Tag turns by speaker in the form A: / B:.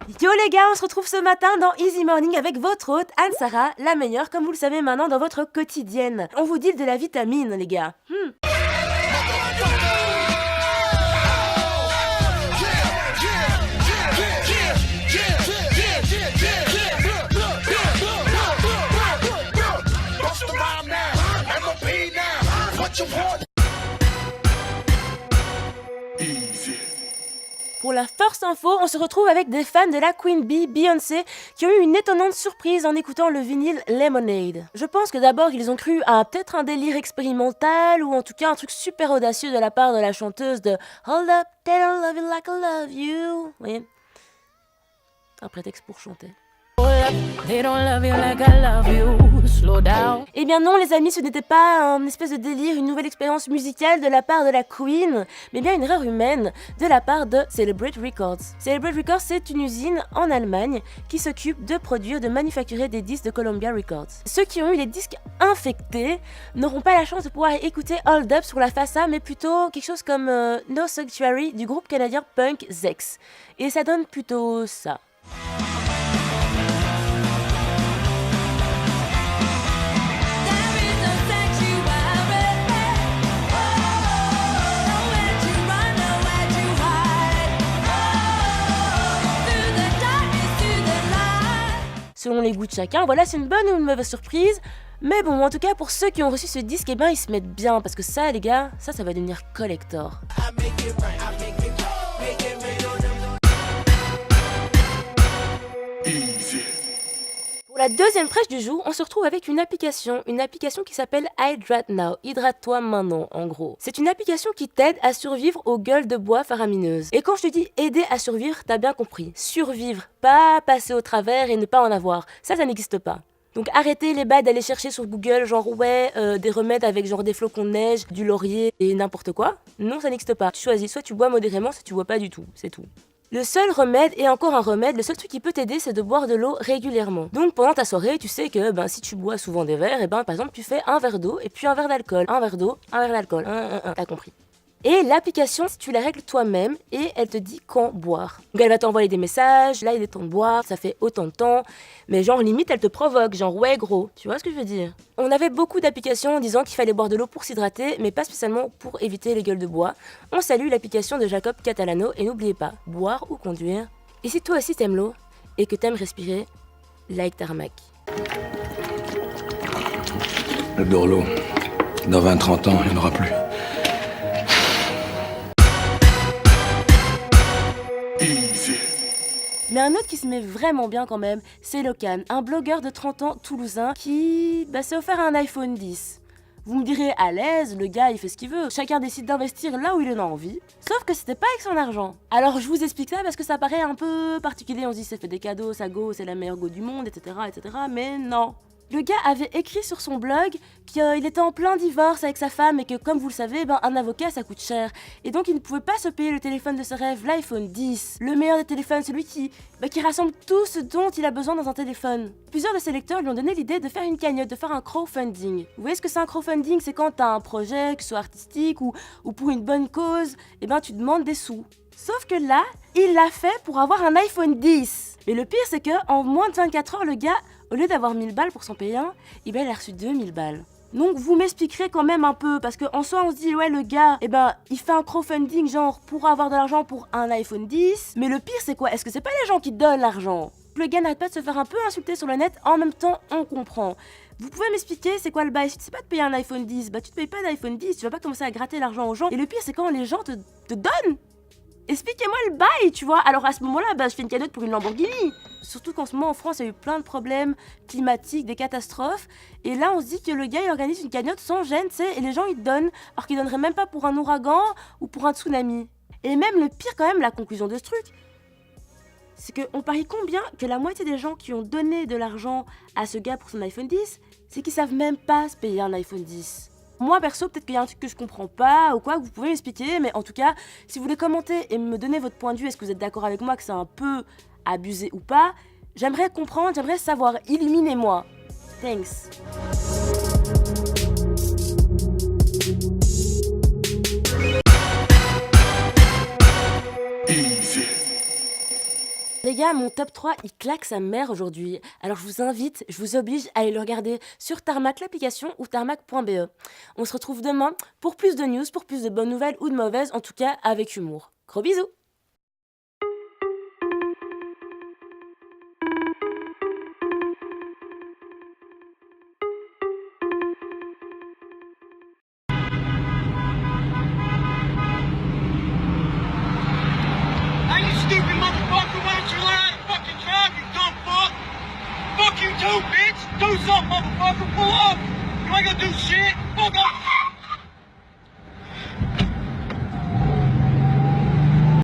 A: Yo les gars, on se retrouve ce matin dans Easy Morning avec votre hôte Anne-Sara, la meilleure comme vous le savez maintenant dans votre quotidienne. On vous dit de la vitamine les gars. Pour la first info, on se retrouve avec des fans de la Queen Bee, Beyoncé, qui ont eu une étonnante surprise en écoutant le vinyle Lemonade. Je pense que d'abord ils ont cru à peut-être un délire expérimental ou en tout cas un truc super audacieux de la part de la chanteuse de Hold Up, They Don't Love You Like I Love You. Oui, un prétexte pour chanter.
B: They don't love you like I love you. Slow down.
A: Eh bien non les amis, ce n'était pas un espèce de délire, une nouvelle expérience musicale de la part de la Queen, mais bien une erreur humaine de la part de Celebrate Records. Celebrate Records, c'est une usine en Allemagne qui s'occupe de produire, de manufacturer des disques de Columbia Records. Ceux qui ont eu les disques infectés n'auront pas la chance de pouvoir écouter Hold Up sur la face A, mais plutôt quelque chose comme No Sanctuary du groupe canadien punk Zex. Et ça donne plutôt ça. Selon les goûts de chacun, voilà, c'est une bonne ou une mauvaise surprise. Mais bon, en tout cas, pour ceux qui ont reçu ce disque, eh ben, ils se mettent bien. Parce que ça, les gars, ça va devenir collector. Pour la deuxième fraîche du jour, on se retrouve avec une application qui s'appelle Hydrate Now, hydrate-toi maintenant en gros. C'est une application qui t'aide à survivre aux gueules de bois faramineuses. Et quand je te dis aider à survivre, t'as bien compris, survivre, pas passer au travers et ne pas en avoir, ça n'existe pas. Donc arrêtez les bails d'aller chercher sur Google genre des remèdes avec genre des flocons de neige, du laurier et n'importe quoi. Non, ça n'existe pas. Tu choisis, soit tu bois modérément, soit tu bois pas du tout, c'est tout. Le seul remède, et encore un remède, le seul truc qui peut t'aider, c'est de boire de l'eau régulièrement. Donc pendant ta soirée, tu sais que si tu bois souvent des verres, par exemple tu fais un verre d'eau et puis un verre d'alcool. Un verre d'eau, un verre d'alcool. T'as compris. Et l'application, tu la règles toi-même et elle te dit quand boire. Donc elle va t'envoyer des messages, là il est temps de boire, ça fait autant de temps. Mais genre limite elle te provoque, genre ouais gros, tu vois ce que je veux dire. On avait beaucoup d'applications disant qu'il fallait boire de l'eau pour s'hydrater, mais pas spécialement pour éviter les gueules de bois. On salue l'application de Jacob Catalano et n'oubliez pas, boire ou conduire. Et si toi aussi t'aimes l'eau et que t'aimes respirer, like Tarmac.
C: J'adore l'eau. Dans 20-30 ans, il n'y en aura plus.
A: Mais un autre qui se met vraiment bien quand même, c'est Locan, un blogueur de 30 ans toulousain qui s'est offert un iPhone 10. Vous me direz, à l'aise, le gars il fait ce qu'il veut, chacun décide d'investir là où il en a envie, sauf que c'était pas avec son argent. Alors je vous explique ça parce que ça paraît un peu particulier, on se dit c'est fait des cadeaux, sa go, c'est la meilleure go du monde, etc. mais non. Le gars avait écrit sur son blog qu'il était en plein divorce avec sa femme et que, comme vous le savez, un avocat ça coûte cher. Et donc il ne pouvait pas se payer le téléphone de ses rêves, l'iPhone 10. Le meilleur des téléphones, celui qui rassemble tout ce dont il a besoin dans un téléphone. Plusieurs de ses lecteurs lui ont donné l'idée de faire une cagnotte, de faire un crowdfunding. Vous voyez ce que c'est un crowdfunding? C'est quand t'as un projet, que ce soit artistique ou pour une bonne cause, tu demandes des sous. Sauf que là, il l'a fait pour avoir un iPhone 10. Mais le pire, c'est que en moins de 24 heures, le gars, au lieu d'avoir 1000 balles pour s'en payer un, il a reçu 2000 balles. Donc vous m'expliquerez quand même un peu, parce qu'en soi on se dit ouais le gars, il fait un crowdfunding genre pour avoir de l'argent pour un iPhone 10, mais le pire c'est quoi? Est-ce que c'est pas les gens qui donnent l'argent? Le gars n'arrête pas de se faire un peu insulter sur le net, en même temps on comprend. Vous pouvez m'expliquer c'est quoi le bail? Si tu sais pas te payer un iPhone 10, tu te payes pas d'iPhone 10, tu vas pas commencer à gratter l'argent aux gens, et le pire c'est quand les gens te donnent. Expliquez-moi le bail, tu vois. Alors à ce moment-là, je fais une cagnotte pour une Lamborghini. Surtout qu'en ce moment en France, il y a eu plein de problèmes climatiques, des catastrophes. Et là, on se dit que le gars, il organise une cagnotte sans gêne, tu sais, et les gens, ils te donnent, alors qu'ils donneraient même pas pour un ouragan ou pour un tsunami. Et même le pire quand même, la conclusion de ce truc, c'est qu'on parie combien que la moitié des gens qui ont donné de l'argent à ce gars pour son iPhone 10, c'est qu'ils savent même pas se payer un iPhone 10. Moi perso, peut-être qu'il y a un truc que je comprends pas ou quoi, que vous pouvez m'expliquer, mais en tout cas, si vous voulez commenter et me donner votre point de vue, est-ce que vous êtes d'accord avec moi que c'est un peu abusé ou pas, j'aimerais comprendre, j'aimerais savoir, illuminez-moi. Thanks. Les gars, mon top 3, il claque sa mère aujourd'hui. Alors je vous invite, je vous oblige à aller le regarder sur Tarmac l'application ou tarmac.be. On se retrouve demain pour plus de news, pour plus de bonnes nouvelles ou de mauvaises, en tout cas avec humour. Gros bisous.
D: Hey, you stupid motherfucker, why don't you learn how to fucking drive, you dumb fuck? Fuck you too, bitch! Do something, motherfucker, pull up! You ain't gonna do shit! Fuck off!